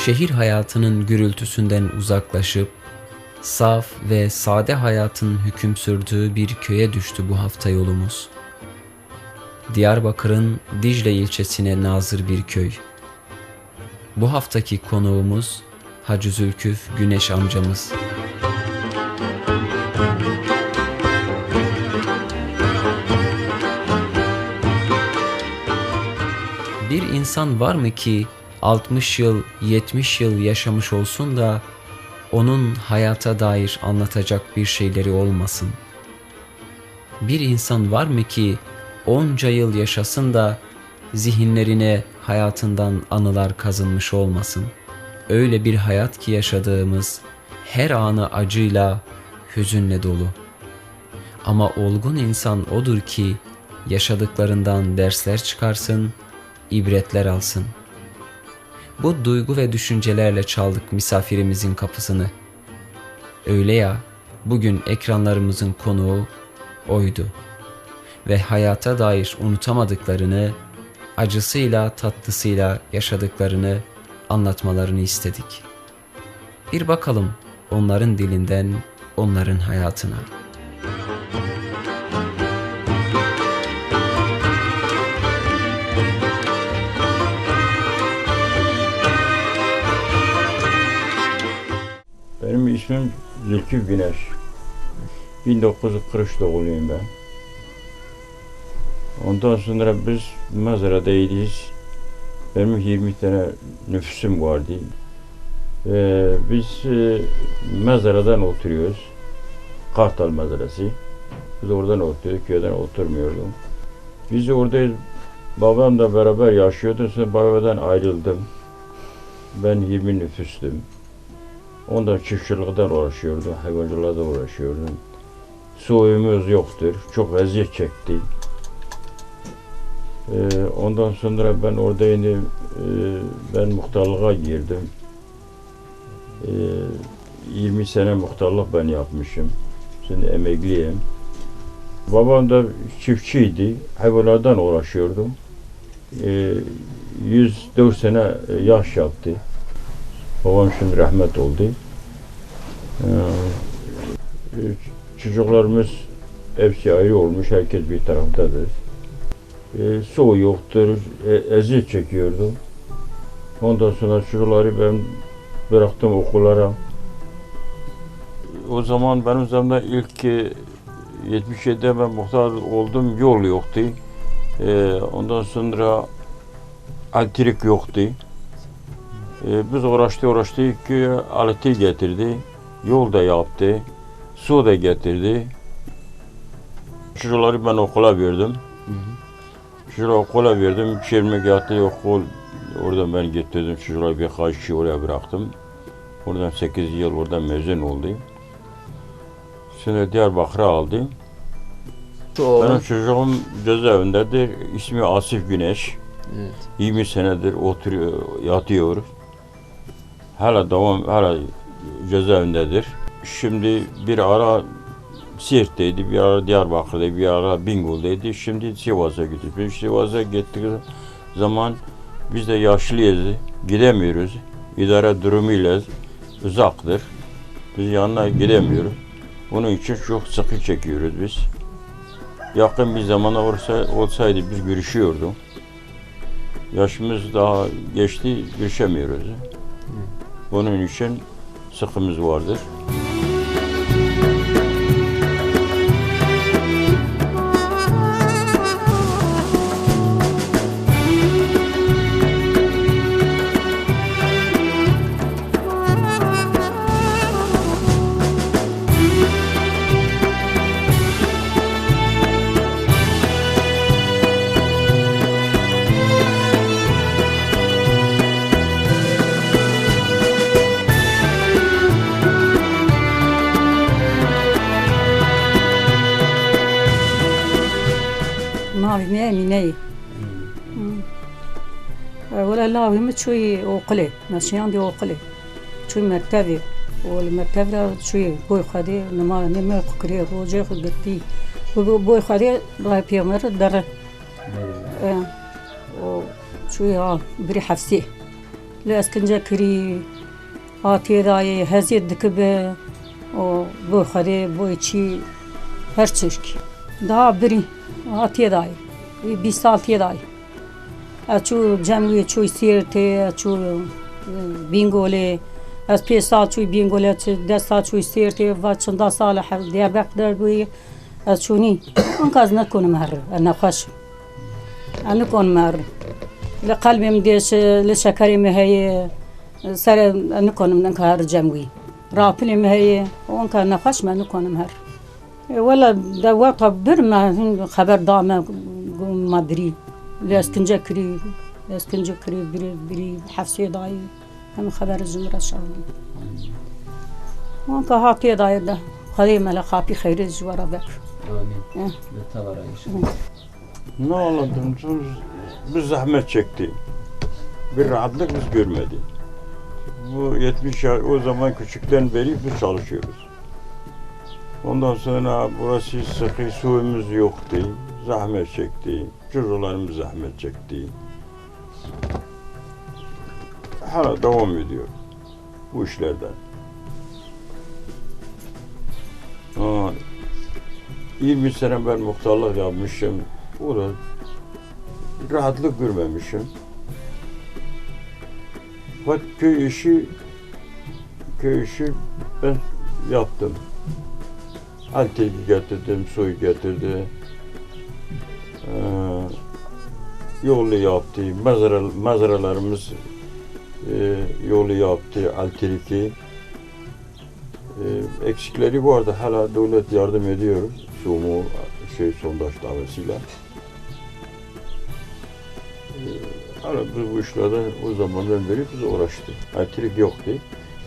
şehir hayatının gürültüsünden uzaklaşıp saf ve sade hayatın hüküm sürdüğü bir köye düştü bu hafta yolumuz. Diyarbakır'ın Dicle ilçesine nazır bir köy. Bu haftaki konuğumuz Hacı Zülküf Güneş amcamız. Bir insan var mı ki 60 yıl, 70 yıl yaşamış olsun da onun hayata dair anlatacak bir şeyleri olmasın? Bir insan var mı ki onca yıl yaşasın da zihinlerine hayatından anılar kazınmış olmasın? Öyle bir hayat ki yaşadığımız her anı acıyla, hüzünle dolu. Ama olgun insan odur ki yaşadıklarından dersler çıkarsın, ibretler alsın. Bu duygu ve düşüncelerle çaldık misafirimizin kapısını. Öyle ya, bugün ekranlarımızın konuğu oydu. Ve hayata dair unutamadıklarını, acısıyla tatlısıyla yaşadıklarını anlatmalarını istedik. Bir bakalım onların dilinden, onların hayatına. Benim ismim Zülküf Güneş. 1943 doğumluyum ben. Ondan sonra biz Mazra'dayız. Benim 20 tane nüfusum vardı. Biz Mazra'dan oturuyoruz. Kartal Mazra'sı. Biz oradan oturuyoruz, köyden oturmuyorduk. Biz orada babamla beraber yaşıyorduk. Sonra babamdan ayrıldım. Ben 20 nüfustum. Ondan çiftçilikten uğraşıyordum, hayvancılıkla uğraşıyordum. Suyumuz yoktur, çok eziyet çekti. Ondan sonra ben orada yine ben muhtarlığa girdim. 20 sene muhtarlık ben yapmışım. Şimdi emekliyim. Babam da çiftçiydi, hayvanlardan uğraşıyordum. 104 sene yaş yaptı. Babam şimdi rahmet oldu. Çocuklarımız hepsi ayrı olmuş, herkes bir taraftadır. Su yoktur, eziyet çekiyordum. Ondan sonra çocukları ben bıraktım okullara. O zaman benim zamanımda ilk 77'de ben muhtar oldum, yol yoktu. Ondan sonra elektrik yoktu. Biz uğraştık ki aleti getirdi, yol da yaptı, su da getirdi. Çocukları ben okula verdim. Çocukları okula verdim, Çermekat'ta okul, oradan ben getirdim, çocukları birkaç kişi oraya bıraktım. Oradan 8 yıl oradan mezun oldu. Sonra Diyarbakır'a aldı. Benim çocuğum cezaevindedir, ismi Asif Güneş. Evet. 20 senedir oturuyor, yatıyor. Hala cezaevindedir. Şimdi bir ara Siirt'teydi, bir ara Diyarbakır'daydı, bir ara Bingöl'deydi. Şimdi Sivas'a gidiyor. Sivas'a gittiği zaman biz de yaşlıyız, gidemiyoruz. İdare durumuyla uzaktır. Biz yanına gidemiyoruz. Bunun için çok sıkı çekiyoruz biz. Yakın bir zamanda olsaydı biz görüşüyorduk. Yaşımız daha geçti, görüşemiyoruz. Bunun için sıkımız vardır. ناوي ميناي ولا لاوي شوي وقلي ماشي عندي وقلي شوي مرتبة والمرتبة شوي بوي خدي نما قريب وجه قدتي بوي خدي لا بيمر در وشوي بري حفسي لاسکنجه کری آتیه دایی هزید دکبه و بو خده بو چی هر چشکی دا بری آتیه دایی 20 سال تیه دایی اچو جمعی چوی سیرته اچو بینگوله از 5 سال چوی بینگوله 10 سال چوی سیرته و چند سال حل دیابت در بوی از چونی اون کاز نکنم هر انا خوش انا کنم هر لقلبي مديش لشكري مهي سر نكون من هر جمعي رابلي مهي وان كان نخش ما نكون مهر ولا دوات برما خبر دام مدري لاسكنجا كري لاسكنجا كري بري حفصي داي هم خبر الزمرة شغلي وان كهاتي داي ده خديمة لخابي خير الزوارة بك Amin. Ve tavara inşallah. Ne anladım? Biz zahmet çekti. Bir rahatlık biz görmedi. Bu 70 yaş, o zaman küçükten beri biz çalışıyoruz. Ondan sonra burası sıkı, suyumuz yoktu. Zahmet çekti. Çocuklarımız zahmet çekti. Hala devam ediyor bu işlerden. 20 sene ben muhtarlık yapmışım. O da rahatlık görmemişim. Fakat köy işi ben yaptım. Elektrik getirdim, suyu getirdi. Yolu yaptı, mezaralarımız yolu yaptı, elektriği. Eksikleri vardı, hala devlet yardım ediyor. Sumu, sondaj davasıyla. Hala biz bu işlerden o zamandan beri biz uğraştık. Elektrik yoktu.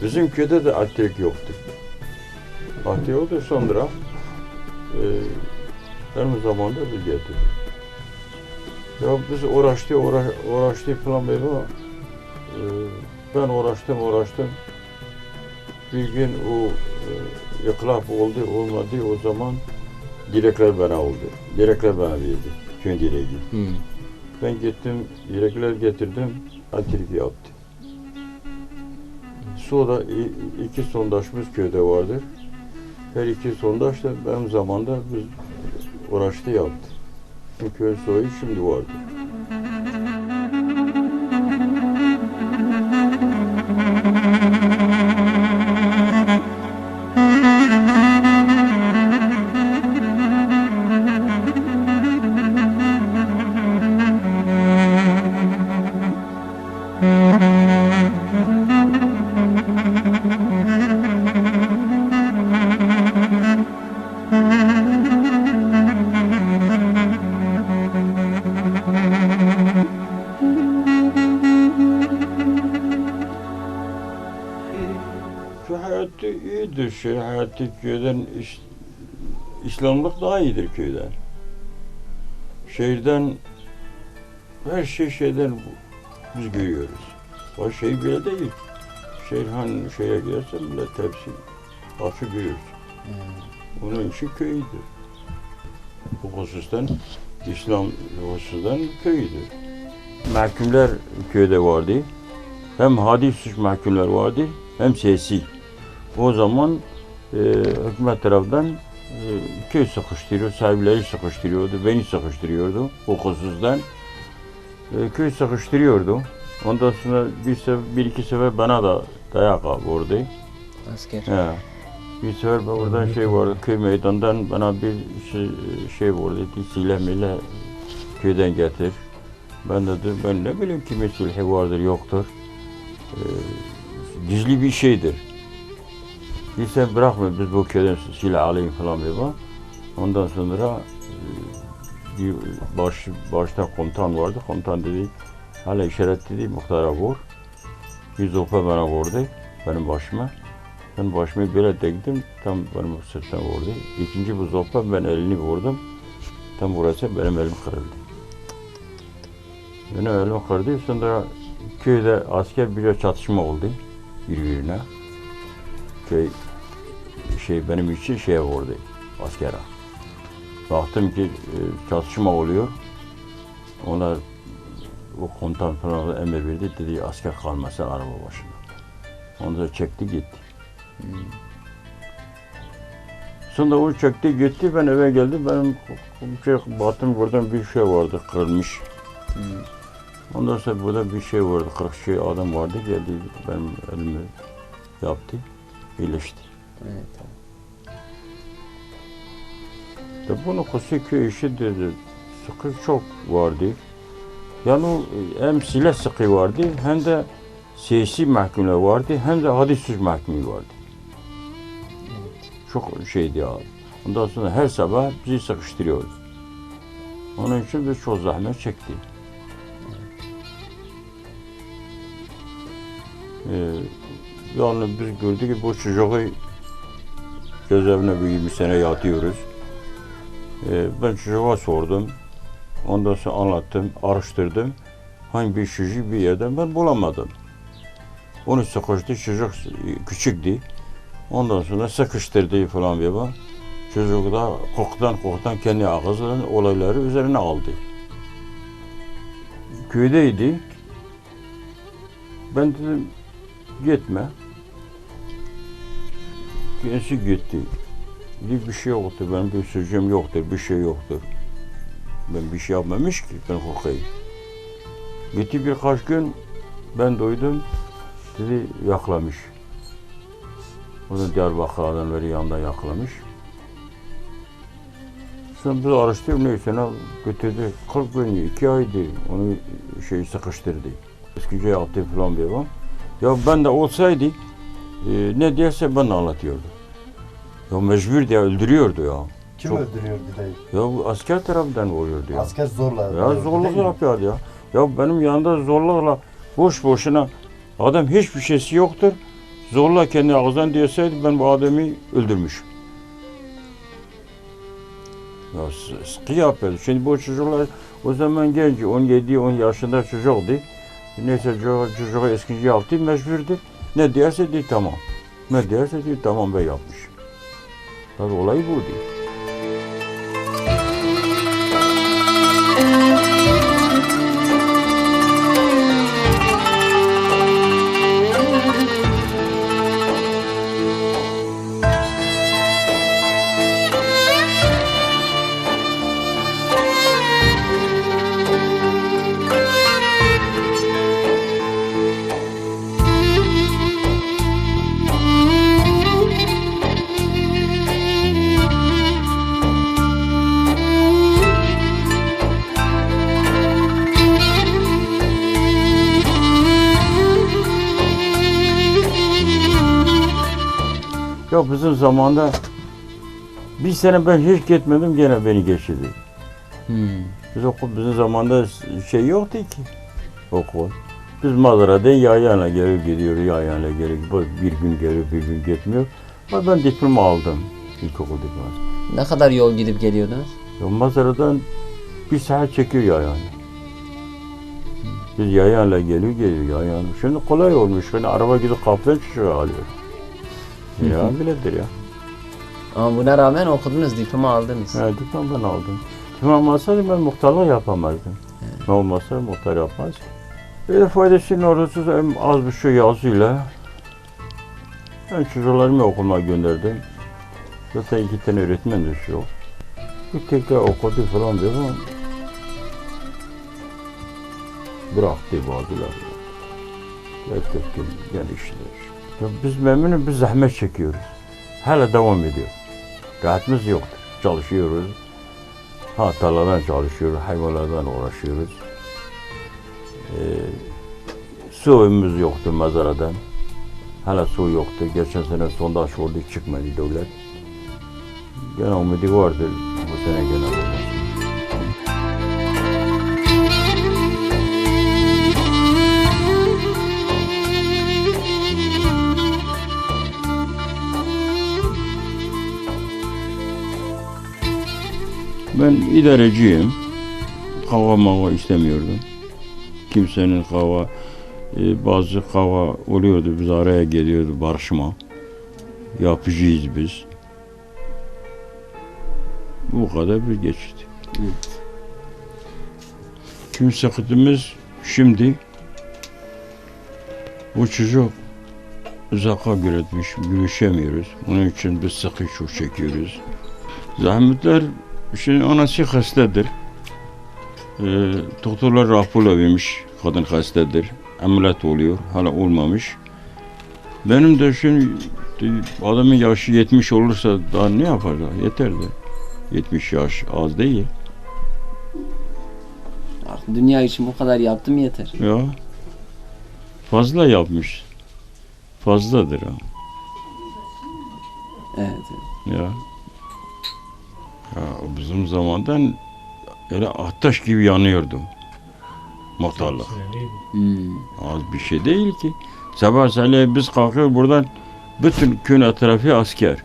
Bizim köyde de elektrik yoktu. Elektrik oldu sonra benim zamanında biz getirdik. Ya biz uğraştık falan böyle. Ben uğraştım. Bir gün o inkılap olmadı o zaman direkler bana oldu. Direkler bana verdi. Köyün direği. Ben gittim, direkler getirdim, elektrik yaptı. Suda 2 sondajımız köyde vardır. Her 2 sondaj da benim zamanında biz uğraştı yaptı. Çünkü köyün suyu şimdi vardır. Şu hayatı iyidir, hayatı köyden İslamlık daha iyidir köyden. Şehirden her şeyden biz görüyoruz. O şey bile değil. Şeye girersen bile tepsi açı görürsün. Onun için köyüdür. Bu husustan İslam husustan köyüdür. Mahkumlar köyde vardı. Hem hadis suç mahkumlar vardı hem siyasi. O zaman hükümet tarafından köy sıkıştırıyor, sahipleri sıkıştırıyordu, beni sıkıştırıyordu o husustan. Köy sıkıştırıyordu. Ondan sonra bir iki sefer bana da dayak vurdu. Asker. He. Bir sefer oradan vardı, köy meydanından bana bir şey vurdu, silah köyden getir. Ben dedim, ben ne bileyim kimin silahı vardır, yoktur. Gizli bir şeydir. Sen bırakma, biz bu köyden silah alayım falan diye. Ondan sonra bir başta komutan vardı, komutan dedi, hala işaret dedi, muhtara vur. Bir zopa bana vurdu, benim başıma. Ben başımı böyle dektim, tam benim sırttan vurdu. İkinci bu zopa ben elini vurdum, tam burası benim elim kırıldı. Benim elim kırıldı, sonra köyde asker bir çatışma oldu birbirine. Benim için vurdu askere. Baktım ki çatışma oluyor. Onlar o komutan falan emir verdi. Dedi asker kalmasın araba başında. Onu da çekti gitti. Sonra o çekti gitti. Ben eve geldim. Benim baktım buradan bir şey vardı kırılmış. Ondan sonra burada bir şey vardı. 40 şey adam vardı. Geldi benim elimi yaptı. İyileşti. Evet. Bunun Kusiköy işi dedi. Sıkı çok vardı. Yani o hem silah sıkı vardı hem de siyasi mahkumlar vardı hem de hadis suç mahkumu vardı. Çok şeydi ya. Ondan sonra her sabah bizi sıkıştırıyordu. Onun için biz çok zahmet çektik. Yani biz gördük ki bu çocuğu cezaevine bir 20 sene yatıyoruz. Ben çocuğa sordum. Ondan sonra anlattım, araştırdım. Hangi bir çocuğu bir yerden ben bulamadım. Onu sıkıştı, çocuk küçüktü. Ondan sonra sıkıştırdı falan bir bak. Çocuk da korkudan kendi ağzından olayları üzerine aldı. Köydeydi. Ben dedim gitme. Kendisi gitti. Bir şey yoktur, benim bir sözüm yoktur, bir şey yoktur. Ben bir şey yapmamış ki, ben korkayım. Gitti birkaç gün, ben duydum, dedi yaklamış. Onu Diyarbakır adamları yanında yaklamış. Sonra biz araştırdık, neyse götürdü, 40 gün, 2 aydı, onu sıkıştırdı. Eskice yaptı falan bir var. Ya ben de olsaydı, ne derse ben de anlatıyordu. Ya mecbur diye öldürüyordu ya. Kim Çok- öldürüyordu dayı? Ya bu asker tarafından oluyordu ya. Asker zorla. Ya öldürüyordu, zorluk değil mi? yapıyordu ya. Ya benim yanında zorlukla boş boşuna adam hiçbir şeysi yoktur. Zorla kendi ağzından diyeseydi ben bu adamı öldürmüşüm. Ya sıkı yapıyordu. Şimdi bu çocuklar o zaman genç 17-10 yaşında çocuktu. Neyse çocuğa eskici yaptı mecburdu. Ne derse dedi tamam. Ne derse dedi tamam ben yapmışım. Tabii olay bu değil. Ya bizim zamanda bir sene ben hiç gitmedim gene beni geçirdi. Bizim zamanda şey yoktu ki okul. Biz Mazara'dan yayana gelip gidiyor, yayana gelip bir gün gelip bir gün gitmiyor. Ama ben diploma aldım, ilkokul diploması. Ne kadar yol gidip geliyordunuz? Ya Mazara'dan bir saat çekiyor yayana. Biz yayana geliyor yayana. Şimdi kolay olmuş, şimdi araba gidip kapıdan çocuğu alıyor. Ya biledir ya. Ama buna rağmen okudunuz, diploma aldınız. Evet, diploma ben aldım. Diploma olmasaydı ben muhtarlık yapamazdım. Ne olmazsa muhtar yapmaz. Bir faydası ne olursa az bir şey yazıyla ben çocuklarımı okuluma gönderdim. Zaten 2 tane öğretmen de yok. Bir tekrar okudu falan diyor ama bıraktı bazıları. Gerçekten geliştiler. Ya biz memnunuz, biz zahmet çekiyoruz. Hala devam ediyor. Rahatımız yoktur. Çalışıyoruz. Tarladan çalışıyoruz, hayvanlardan uğraşıyoruz. Suyumuz yoktu Mazara'dan. Hala su yoktu. Geçen sene sondaj oldu, çıkmadı devlet. Gene umidi vardır bu sene gene olmaz. Ben idareciyim. Kavga mavga istemiyordum. Kimsenin bazı kavga oluyordu, biz araya geliyordu barışma. Yapıcıyız biz. Bu kadar bir geçti. Kim sıkıntımız Şimdi bu çocuk uzaka gitmiş, görüşemiyoruz. Onun için biz sıkı çok çekiyoruz. Zahmetler, şimdi anası hastadır. Doktorlar rapor vermiş, kadın hastadır. Ameliyat oluyor, hala olmamış. Benim de şimdi adamın yaşı 70 olursa daha ne yapar daha? Yeter de. 70 yaş az değil. Dünya için bu kadar yaptım yeter. Ya. Fazla yapmış. Fazladır ha. Evet. Ya. Ya bizim zamandan öyle ateş gibi yanıyordu. Muhtarlık. Hmm. Az bir şey değil ki. Sabah biz kalkıyor buradan bütün köyün etrafı asker.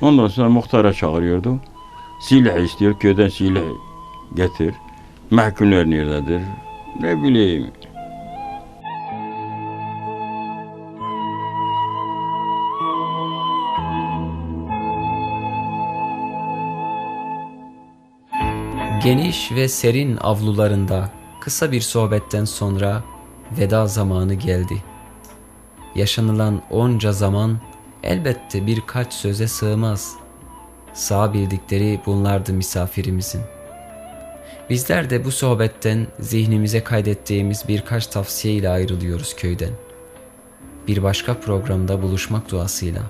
Ondan sonra muhtara çağırıyordu. Silah istiyor, köyden silah getir. Mahkumlar nerededir? Ne bileyim. Geniş ve serin avlularında kısa bir sohbetten sonra veda zamanı geldi. Yaşanılan onca zaman elbette birkaç söze sığmaz. Sağ bildikleri bunlardı misafirimizin. Bizler de bu sohbetten zihnimize kaydettiğimiz birkaç tavsiye ile ayrılıyoruz köyden. Bir başka programda buluşmak duasıyla.